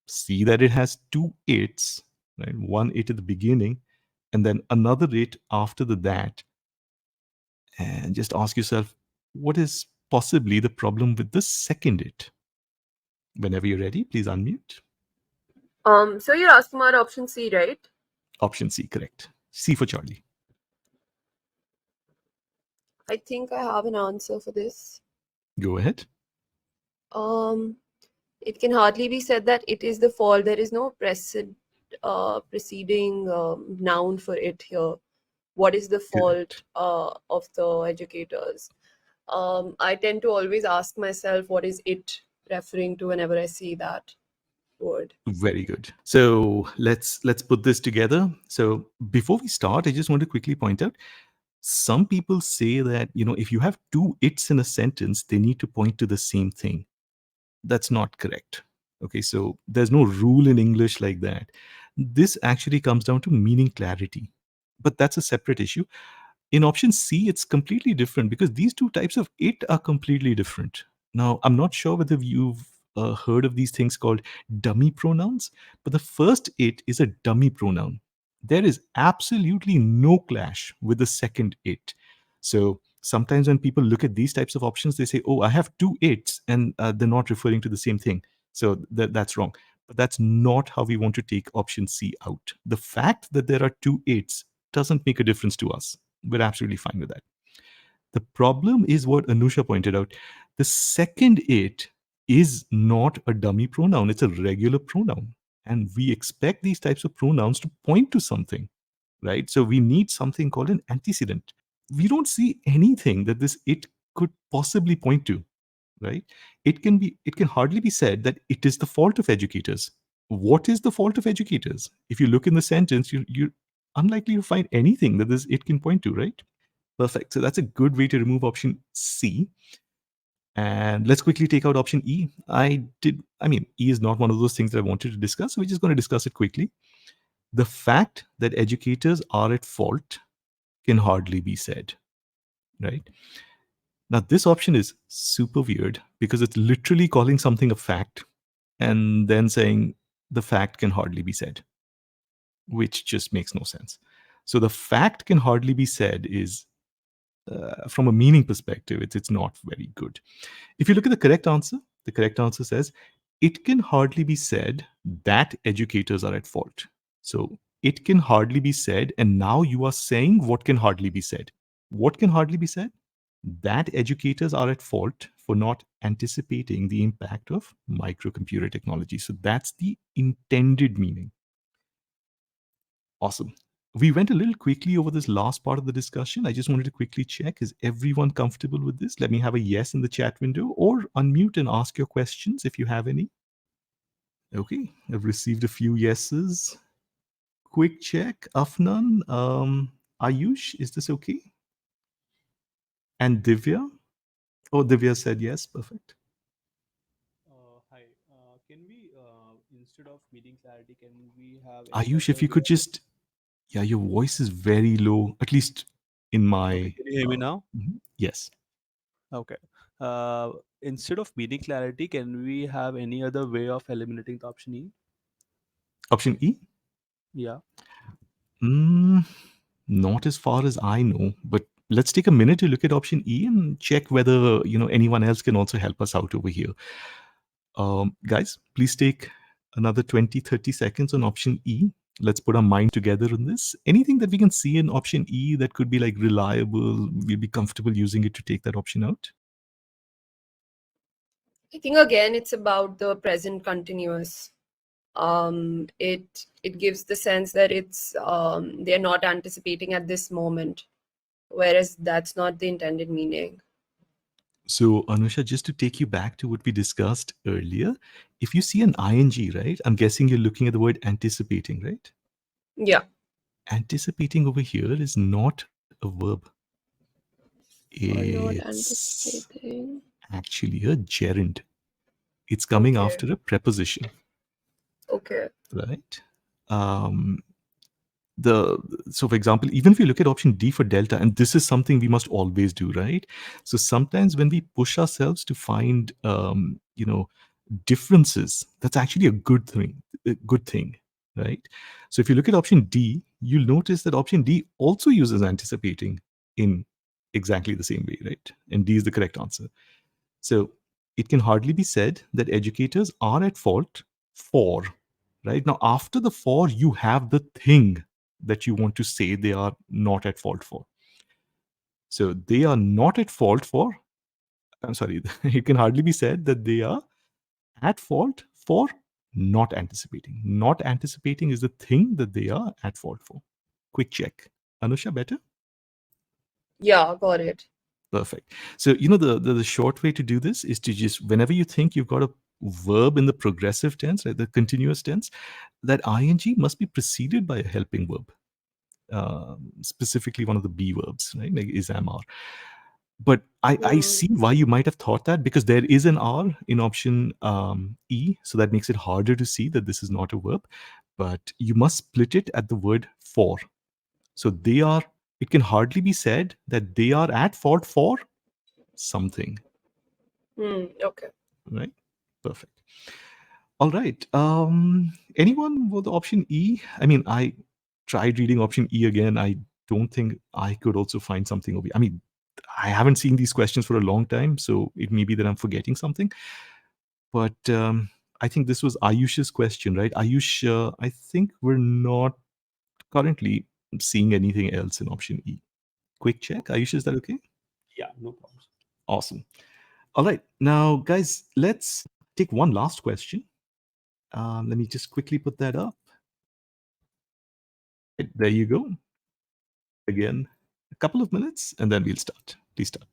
see that it has two its, right? One it at the beginning, and then another it after the that, and just ask yourself, what is possibly the problem with the second it? Whenever you're ready, please unmute. So you're asking about option C, right? Option C, correct. C for Charlie. I think I have an answer for this. Go ahead. It can hardly be said that it is the fault. There is no preceding noun for it here. What is the fault of the educators? I tend to always ask myself, what is it referring to whenever I see that word? Very good. So let's put this together. So before we start, I just want to quickly point out, some people say that, if you have two its in a sentence, they need to point to the same thing. That's not correct. Okay, so there's no rule in English like that. This actually comes down to meaning clarity, but that's a separate issue. In option C, it's completely different because these two types of it are completely different. Now, I'm not sure whether you've heard of these things called dummy pronouns, but the first it is a dummy pronoun. There is absolutely no clash with the second it. So sometimes when people look at these types of options, they say, oh, I have two its, and they're not referring to the same thing. So that's wrong. But that's not how we want to take option C out. The fact that there are two its doesn't make a difference to us. We're absolutely fine with that. The problem is what Anusha pointed out. The second it is not a dummy pronoun, it's a regular pronoun. And we expect these types of pronouns to point to something, right? So we need something called an antecedent. We don't see anything that this it could possibly point to, right? It can hardly be said that it is the fault of educators. What is the fault of educators? If you look in the sentence, you're unlikely to find anything that this it can point to, right? Perfect. So that's a good way to remove option C. And let's quickly take out option E. E is not one of those things that I wanted to discuss, so we're just going to discuss it quickly. The fact that educators are at fault can hardly be said, right? Now, this option is super weird because it's literally calling something a fact and then saying the fact can hardly be said, which just makes no sense. So the fact can hardly be said is, from a meaning perspective, it's not very good. If you look at the correct answer says, it can hardly be said that educators are at fault. So it can hardly be said, and now you are saying what can hardly be said. What can hardly be said? That educators are at fault for not anticipating the impact of microcomputer technology. So that's the intended meaning. Awesome. We went a little quickly over this last part of the discussion. I just wanted to quickly check, is everyone comfortable with this? Let me have a yes in the chat window, or unmute and ask your questions if you have any. Okay, I've received a few yeses. Quick check. Afnan, Ayush, is this okay? And Divya? Oh, Divya said yes. Perfect. Hi. Can we, instead of meeting clarity, can we have any Ayush, if other you way could of... just, yeah, your voice is very low, at least in my. Okay, can you hear me now? Yes. Okay. Instead of meeting clarity, can we have any other way of eliminating the option E? Option E? Yeah. Not as far as I know, but let's take a minute to look at option E and check whether anyone else can also help us out over here. Guys, please take another 20-30 seconds on option E. Let's put our mind together on this. Anything that we can see in option E that could be like reliable, we'll be comfortable using it to take that option out. I think again it's about the present continuous. It gives the sense that it's they're not anticipating at this moment, whereas that's not the intended meaning. So, Anusha, just to take you back to what we discussed earlier, if you see an ing, right, I'm guessing you're looking at the word anticipating, right? Yeah. Anticipating over here is not a verb. Or not It's anticipating. actually a gerund. It's coming Okay. after a preposition, Okay. right? So for example, even if you look at option D for delta, and this is something we must always do, right? So sometimes when we push ourselves to find differences, that's actually a good thing. A good thing, right? So if you look at option D, you'll notice that option D also uses anticipating in exactly the same way, right? And D is the correct answer. So it can hardly be said that educators are at fault for, right? Now, after the for, you have the thing that you want to say they are not at fault for. So they are not at fault for, I'm sorry, it can hardly be said that they are at fault for not anticipating. Not anticipating is the thing that they are at fault for. Quick check. Anusha, better? Yeah, got it. Perfect. So, the short way to do this is to just, whenever you think you've got a verb in the progressive tense, right, the continuous tense, that ing must be preceded by a helping verb, specifically one of the be verbs, right, like is, am, are. But I see why you might have thought that, because there is an R in option E, so that makes it harder to see that this is not a verb. But you must split it at the word for. So they are, it can hardly be said that they are at fault for something, Okay. right? Perfect. All right. Anyone with option E? I mean, I tried reading option E again. I don't think I could also find something over. I mean, I haven't seen these questions for a long time, so it may be that I'm forgetting something. But I think this was Ayush's question, right? Ayush, I think we're not currently seeing anything else in option E. Quick check. Ayush, is that okay? Yeah, no problems. Awesome. All right. Now, guys, let's take one last question. Let me just quickly put that up. There you go. Again, a couple of minutes, and then we'll start. Please start.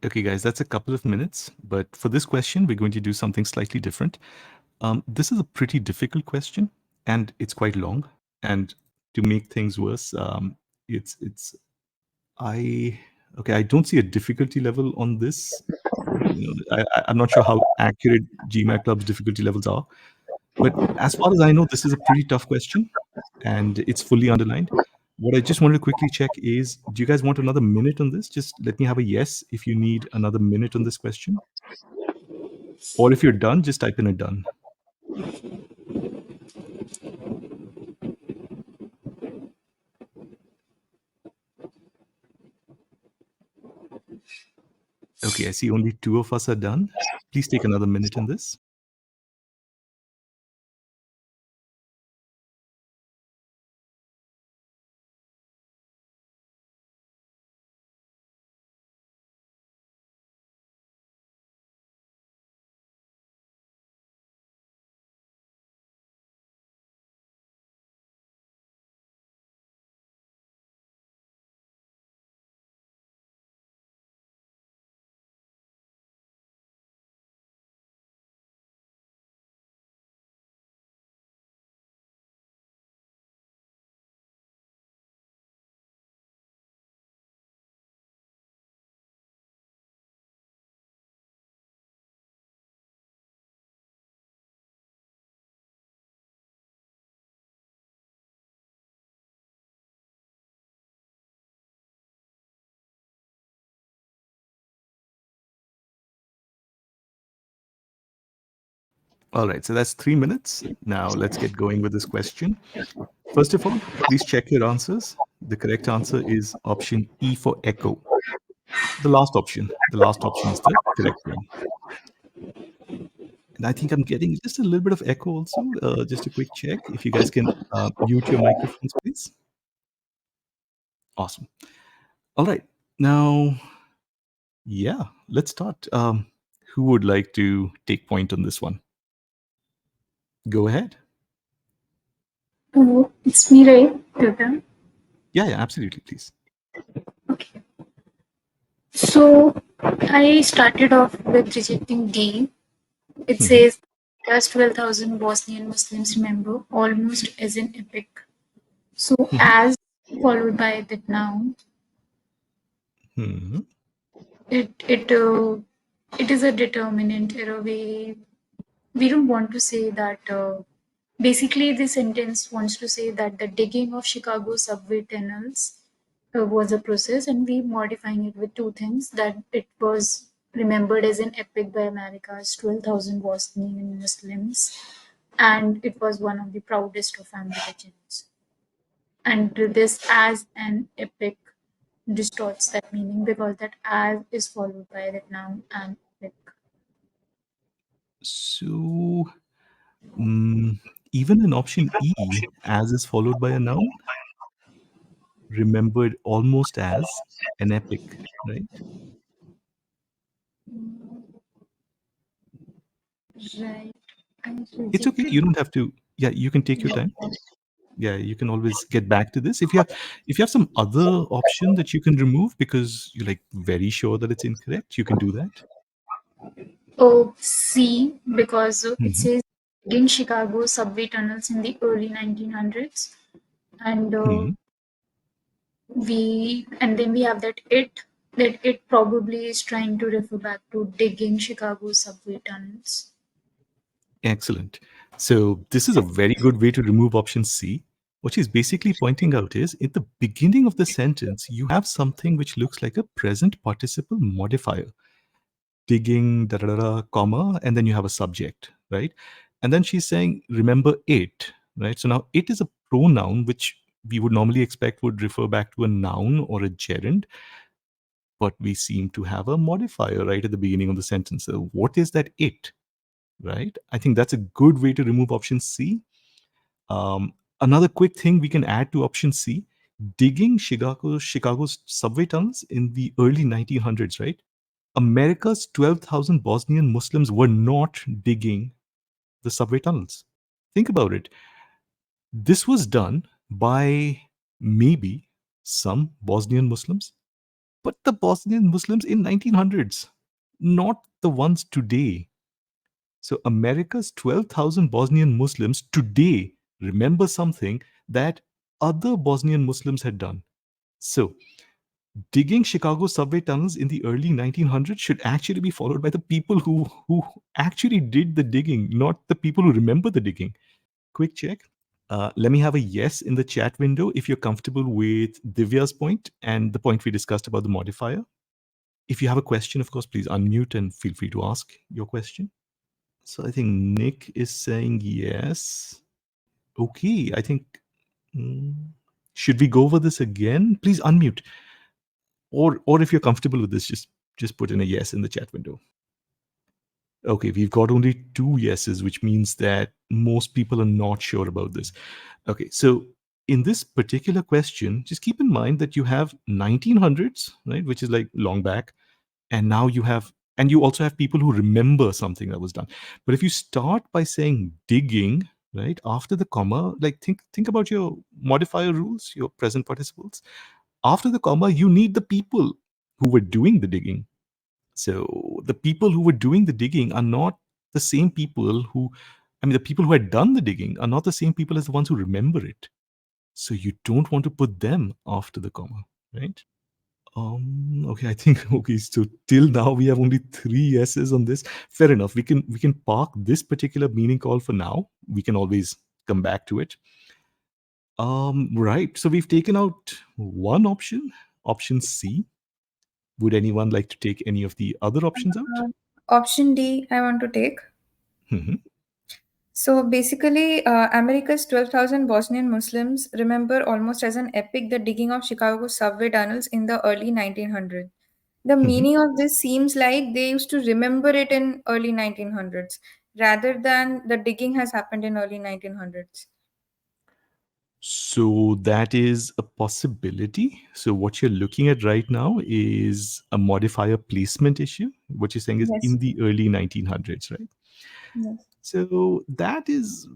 Okay, guys, that's a couple of minutes. But for this question, we're going to do something slightly different. This is a pretty difficult question, and it's quite long. And to make things worse, it's I okay. I don't see a difficulty level on this. I'm not sure how accurate GMAT Club's difficulty levels are, but as far as I know, this is a pretty tough question, and it's fully underlined. What I just wanted to quickly check is, do you guys want another minute on this? Just let me have a yes if you need another minute on this question. Or if you're done, just type in a done. Okay, I see only two of us are done. Please take another minute in this. All right, so that's 3 minutes. Now let's get going with this question. First of all, please check your answers. The correct answer is option E for echo. The last option. The last option is the correct one. And I think I'm getting just a little bit of echo also. Just a quick check. If you guys can mute your microphones, please. Awesome. All right. Now, yeah, let's start. Who would like to take point on this one? Go ahead. Oh, it's me, right? Total. Yeah, absolutely, please. Okay. So I started off with rejecting D. It Mhm, says, as 12,000 Bosnian Muslims remember, almost as an epic. So mhm, as followed by that noun, mhm, it it uh, it is a determinant error. We don't want to say that. Basically, the sentence wants to say that the digging of Chicago subway tunnels was a process, and we modifying it with two things: that it was remembered as an epic by America's 12,000 Bosnian Muslims, and it was one of the proudest of family legends. And this as an epic distorts that meaning because that as is followed by that noun and epic. So, mm, even in option E, as is followed by a noun, remembered almost as an epic, right? Right. I It's okay. rejected. You don't have to. Yeah, you can take your time. Yeah, you can always get back to this. If you have some other option that you can remove because you're like very sure that it's incorrect, you can do that. Oh, C, because it Hmm. says in Chicago subway tunnels in the early 1900s, and Hmm. then we have that it probably is trying to refer back to digging Chicago subway tunnels. Excellent. So this is a very good way to remove option C. What she's basically pointing out is in the beginning of the sentence, you have something which looks like a present participle modifier, digging, da da da, da, comma, and then you have a subject, right? And then she's saying, remember it, right? So now it is a pronoun which we would normally expect would refer back to a noun or a gerund, but we seem to have a modifier right at the beginning of the sentence. So what is that it, right? I think that's a good way to remove option C. Another quick thing we can add to option C, digging Chicago's subway tunnels in the early 1900s, right? America's 12,000 Bosnian Muslims were not digging the subway tunnels. Think about it. This was done by maybe some Bosnian Muslims, but the Bosnian Muslims in 1900s, not the ones today. So America's 12,000 Bosnian Muslims today remember something that other Bosnian Muslims had done. So digging Chicago subway tunnels in the early 1900s should actually be followed by the people who actually did the digging, not the people who remember the digging. Quick check. Let me have a yes in the chat window if you're comfortable with Divya's point and the point we discussed about the modifier. If you have a question, of course, please unmute and feel free to ask your question. So I think Nick is saying yes. Okay, I think. mm, should we go over this again? Please unmute. Or if you're comfortable with this, just put in a yes in the chat window. Okay, we've got only two yeses, which means that most people are not sure about this. Okay, so in this particular question, just keep in mind that you have 1900s, right, which is like long back, and now you also have people who remember something that was done. But if you start by saying digging, right, after the comma, like think about your modifier rules, your present participles. After the comma, you need the people who were doing the digging. So the people who were doing the digging are not the same people who, I mean, the people who had done the digging are not the same people as the ones who remember it. So you don't want to put them after the comma, right? Okay, I think okay. So till now we have only three yeses on this. Fair enough. We can park this particular meaning call for now. We can always come back to it. Right. So we've taken out one option, option C. Would anyone like to take any of the other options out? Option D, I want to take. Mhm. So basically, America's 12,000 Bosnian Muslims remember almost as an epic the digging of Chicago's subway tunnels in the early 1900s. The Mhm. meaning of this seems like they used to remember it in early 1900s rather than the digging has happened in early 1900s. So that is a possibility. So what you're looking at right now is a modifier placement issue. What you're saying is Yes. in the early 1900s, right? Yes. So that is,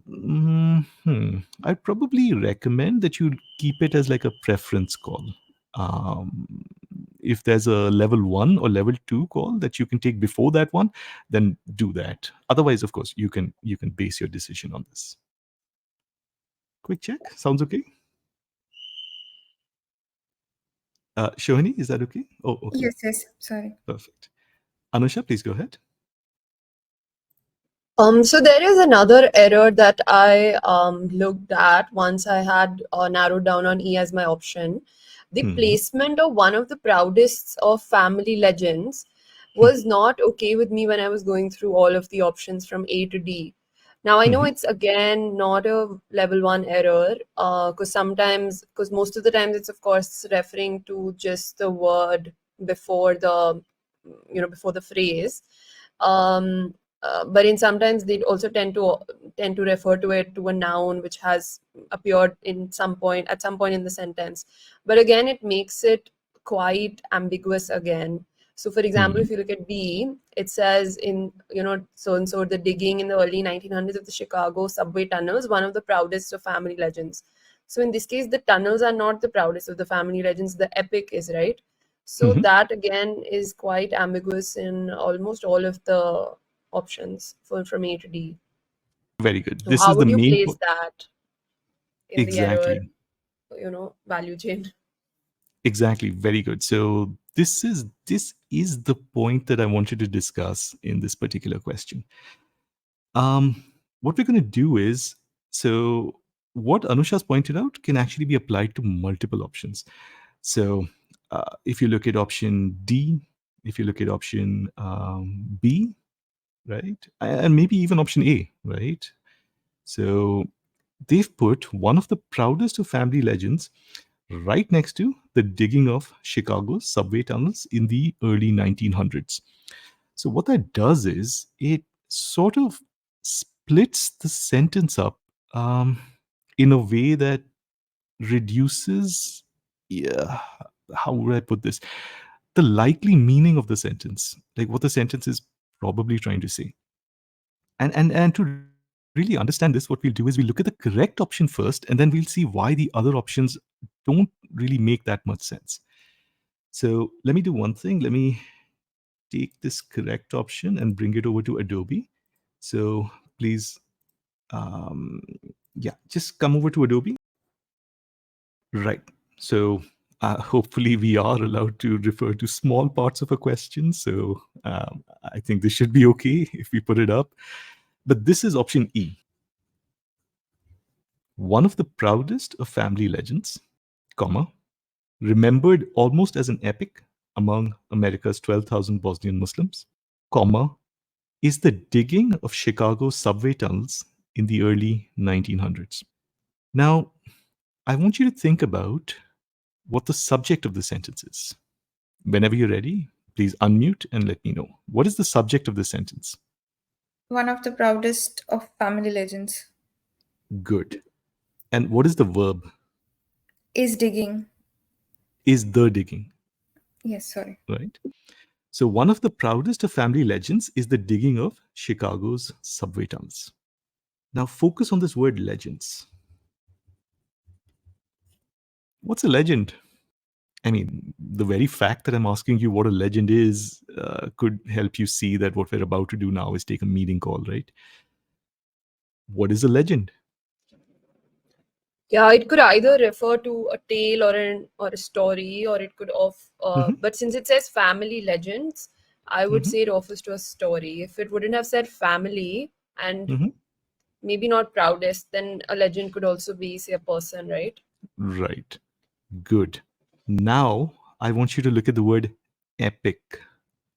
I'd probably recommend that you keep it as like a preference call. Um, if there's a level one or level two call that you can take before that one, then do that. Otherwise, of course, you can base your decision on this. Quick check. Sounds okay. Shohini, is that okay? Oh, okay. Yes, yes. Sorry. Perfect. Anusha, please go ahead. So there is another error that I looked at once I had narrowed down on E as my option. The Hmm. placement of one of the proudest of family legends was not okay with me when I was going through all of the options from A to D. Now I know Mhm. it's again not a level one error, because most of the times it's of course referring to just the word before the before the phrase. Um, but in sometimes they also tend to refer to it to a noun which has appeared in some point at some point in the sentence. But again, it makes it quite ambiguous again. So, for example, Mhm. if you look at B, it says in so and so the digging in the early 1900s of the Chicago subway tunnels, one of the proudest of family legends. So in this case, the tunnels are not the proudest of the family legends. The epic is, right. So Mhm. that again is quite ambiguous in almost all of the options from A to D. Very good. So This how is the would you main place that in the error, exactly. value chain? Exactly. Very good. So this is the point that I wanted to discuss in this particular question. Um, what we're going to do is, so what Anusha's pointed out can actually be applied to multiple options. So if you look at option D, if you look at option B, right, and maybe even option A, right. So they've put one of the proudest of family legends right next to the digging of Chicago's subway tunnels in the early 1900s. So, what that does is it sort of splits the sentence up um, in a way that reduces, yeah, how would I put this? The likely meaning of the sentence, like what the sentence is probably trying to say. And to really understand this, what we'll do is we'll look at the correct option first, and then we'll see why the other options don't really make that much sense. So let me do one thing. Let me take this correct option and bring it over to Adobe. So please, um, yeah, just come over to Adobe. Right. So hopefully we are allowed to refer to small parts of a question. So I think this should be okay if we put it up. But this is option E. One of the proudest of family legends, comma, remembered almost as an epic among America's 12,000 Bosnian Muslims, comma, is the digging of Chicago's subway tunnels in the early 1900s. Now, I want you to think about what the subject of the sentence is. Whenever you're ready, please unmute and let me know. What is the subject of the sentence? One of the proudest of family legends Good. And what is the verb? is digging. Is the digging, Yes, sorry. right? So, one of the proudest of family legends is the digging of Chicago's subway tunnels. Now, focus on this word legends. What's a legend? I mean, the very fact that I'm asking you what a legend is could help you see that what we're about to do now is take a meeting call, right? What is a legend? Yeah, it could either refer to a tale or a story, or it could Hmm. but since it says family legends, I would Hmm. say it refers to a story. If it wouldn't have said family and Hmm. maybe not proudest, then a legend could also be, say, a person, right? Right. Good. Now, I want you to look at the word epic,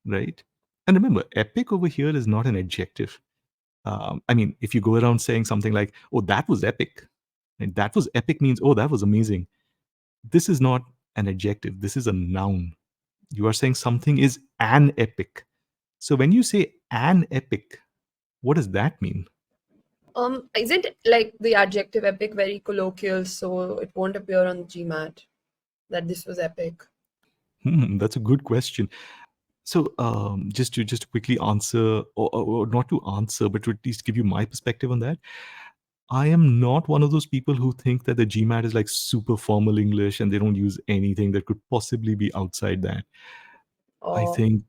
right? And remember, epic over here is not an adjective. I mean, if you go around saying something like, "Oh, that was epic," and that was epic means, "Oh, that was amazing." This is not an adjective. This is a noun. You are saying something is an epic. So when you say an epic, what does that mean? Isn't like the adjective epic very colloquial, so it won't appear on the GMAT that this was epic? That's a good question. So, just to quickly answer, or not to answer, but to at least give you my perspective on that, I am not one of those people who think that the GMAT is like super formal English and they don't use anything that could possibly be outside that. I Or think,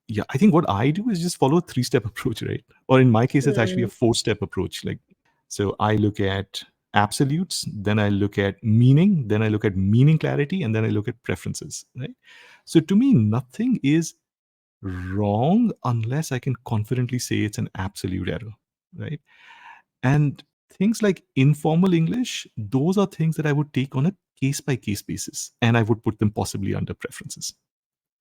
yeah, I think what I do is just follow a three-step approach, right? Or in my case, it's actually a four-step approach. Like, so I look at absolutes, then I look at meaning, then I look at meaning clarity, and then I look at preferences, right? So to me, nothing is wrong unless I can confidently say it's an absolute error, right? And things like informal English, those are things that I would take on a case by case basis and I would put them possibly under preferences.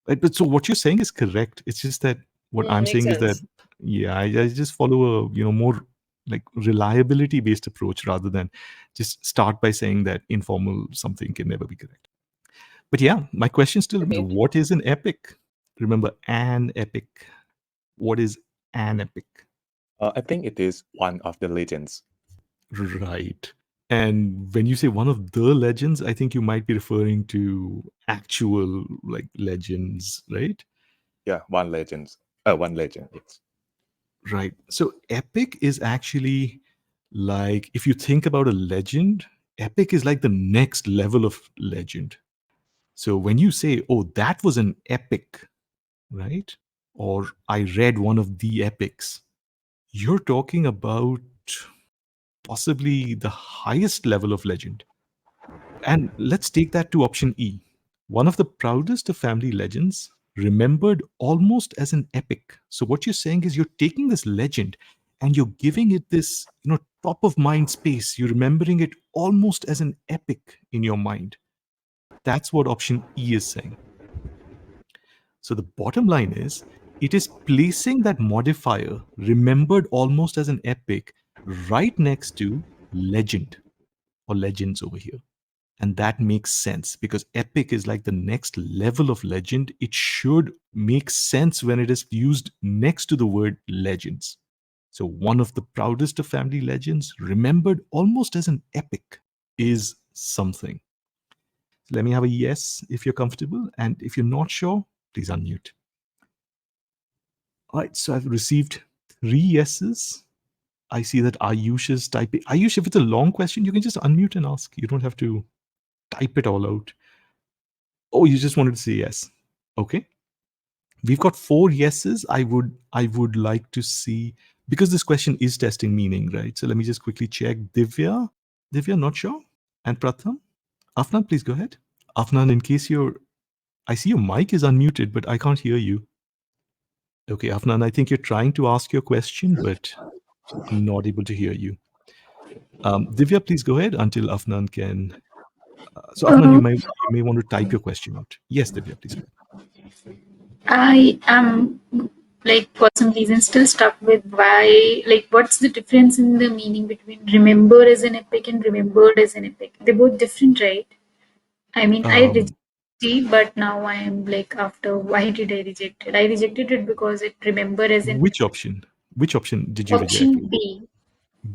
Right? But so what you're saying is correct. It's just that what I'm makes saying is that, sense. yeah, I just follow a, more like reliability based approach rather than just start by saying that informal something can never be correct. But yeah, my question still remains, Agreed. what is an epic? Remember, an epic. What is an epic? I think it is one of the legends. Right. And when you say one of the legends, I think you might be referring to actual like legends, right? Yeah, one legend. Yes. Right. So epic is actually like, if you think about a legend, epic is like the next level of legend. So when you say, oh, that was an epic, right? Or I read one of the epics, you're talking about possibly the highest level of legend. And let's take that to option E. One of the proudest of family legends, remembered almost as an epic. So what you're saying is you're taking this legend and you're giving it this, top of mind space. You're remembering it almost as an epic in your mind. That's what option E is saying. So the bottom line is it is placing that modifier, remembered almost as an epic, right next to legend or legends over here. And that makes sense because epic is like the next level of legend. It should make sense when it is used next to the word legends. So, one of the proudest of family legends, remembered almost as an epic, is something. Let me have a yes if you're comfortable. And if you're not sure, please unmute. All right, so I've received 3 yeses. I see that Ayush is typing. Ayush, if it's a long question, you can just unmute and ask. You don't have to type it all out. Oh, you just wanted to say yes. Okay. We've got 4 yeses. I would like to see, because this question is testing meaning, right? So let me just quickly check. Divya. Divya, not sure. And Pratham. Afnan, please go ahead. Afnan, in case I see your mic is unmuted, but I can't hear you. Okay, Afnan, I think you're trying to ask your question, but I'm not able to hear you. Divya, please go ahead until Afnan can. So Afnan, Uh, you may want to type your question out. Yes, Divya, please go ahead. I am like for some reason still stuck with why like what's the difference in the meaning between remember as an epic and remembered as an epic? They're both different, right? I mean, I rejected Um, it, but now I am like after why did I reject it? I rejected it because it remember as an which option? Which option did you reject? option B,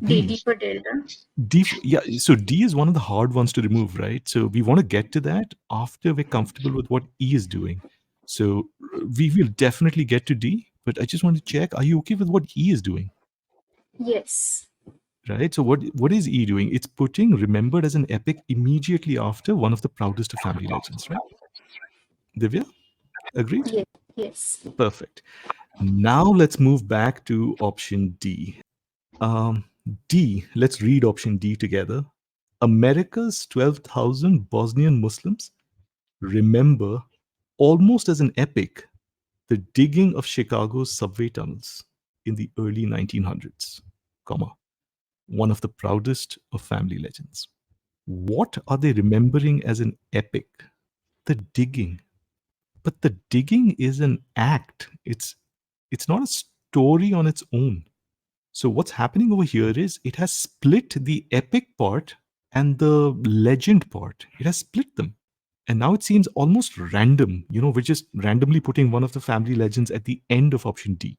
B. DD for Delta. Yeah, so D is one of the hard ones to remove, right? So we want to get to that after we're comfortable with what E is doing. So we will definitely get to D, but I just want to check, are you okay with what E is doing? Yes. Right? So what is E doing? It's putting remembered as an epic immediately after one of the proudest of family legends, right? Divya, agreed? Yes. Yes. Perfect. Now let's move back to option D. Um, D, let's read option D together. America's 12,000 Bosnian Muslims remember almost as an epic the digging of Chicago's subway tunnels in the early 1900s, comma, one of the proudest of family legends. What are they remembering as an epic? The digging. But the digging is an act. It's not a story on its own. So what's happening over here is it has split the epic part and the legend part. It has split them. And now it seems almost random. We're just randomly putting one of the family legends at the end of option D.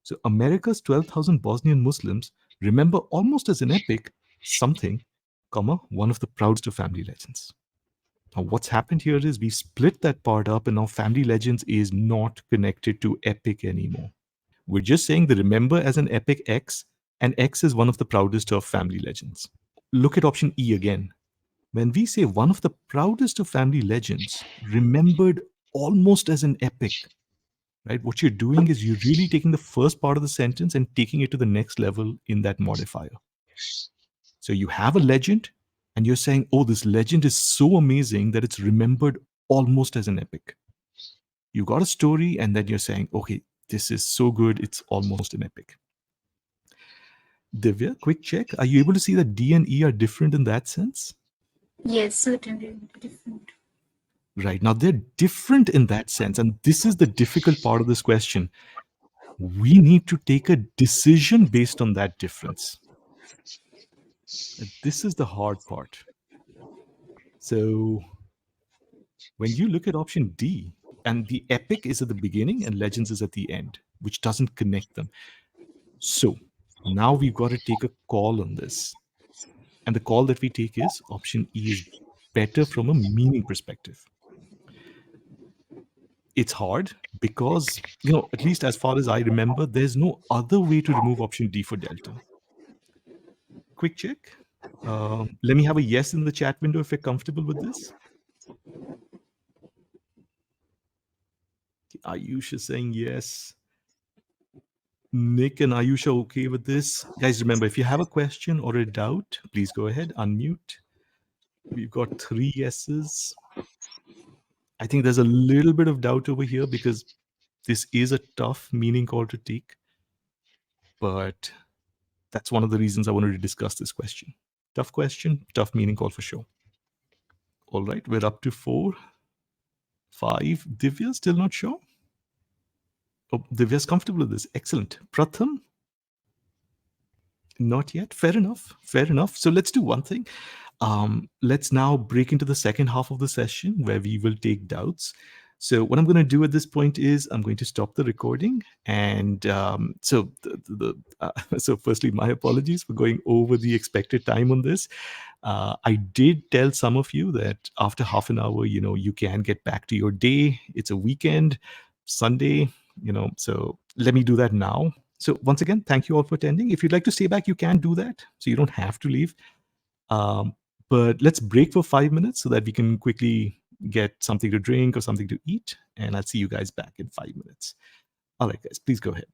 So America's 12,000 Bosnian Muslims remember almost as an epic something, one of the proudest of family legends. Now, what's happened here is we split that part up, and now family legends is not connected to epic anymore. We're just saying the remember as an epic X, and X is one of the proudest of family legends. Look at option E again. When we say one of the proudest of family legends, remembered almost as an epic, right? What you're doing is you're really taking the first part of the sentence and taking it to the next level in that modifier. So you have a legend, and you're saying, oh, this legend is so amazing that it's remembered almost as an epic. You got a story, and then you're saying, okay, this is so good, it's almost an epic. Divya, quick check. Are you able to see that D and E are different in that sense? Yes, certainly different. Right. Now, they're different in that sense. And this is the difficult part of this question. We need to take a decision based on that difference. This is the hard part. So, when you look at option D, and the epic is at the beginning and legends is at the end, which doesn't connect them. So, now we've got to take a call on this. And the call that we take is option E is better from a meaning perspective. It's hard because, at least as far as I remember, there's no other way to remove option D for Delta. Quick check. Let me have a yes in the chat window if you're comfortable with this. Ayush is saying yes. Nick and Ayush are okay with this. Guys, remember, if you have a question or a doubt, please go ahead, unmute. We've got 3 yeses. I think there's a little bit of doubt over here because this is a tough meaning call to take. But that's one of the reasons I wanted to discuss this question. Tough question, tough meaning call for sure. All right, we're up to 4, 5. Divya, still not sure? Oh, Divya's comfortable with this. Excellent. Pratham? Not yet. Fair enough. Fair enough. So let's do one thing. Let's now break into the second half of the session where we will take doubts. So what I'm going to do at this point is I'm going to stop the recording. And so firstly, my apologies for going over the expected time on this. I did tell some of you that after half an hour, you can get back to your day. It's a weekend, Sunday, so let me do that now. So once again, thank you all for attending. If you'd like to stay back, you can do that. So you don't have to leave. But let's break for 5 minutes so that we can quickly get something to drink or something to eat. And I'll see you guys back in 5 minutes. All right, guys, please go ahead.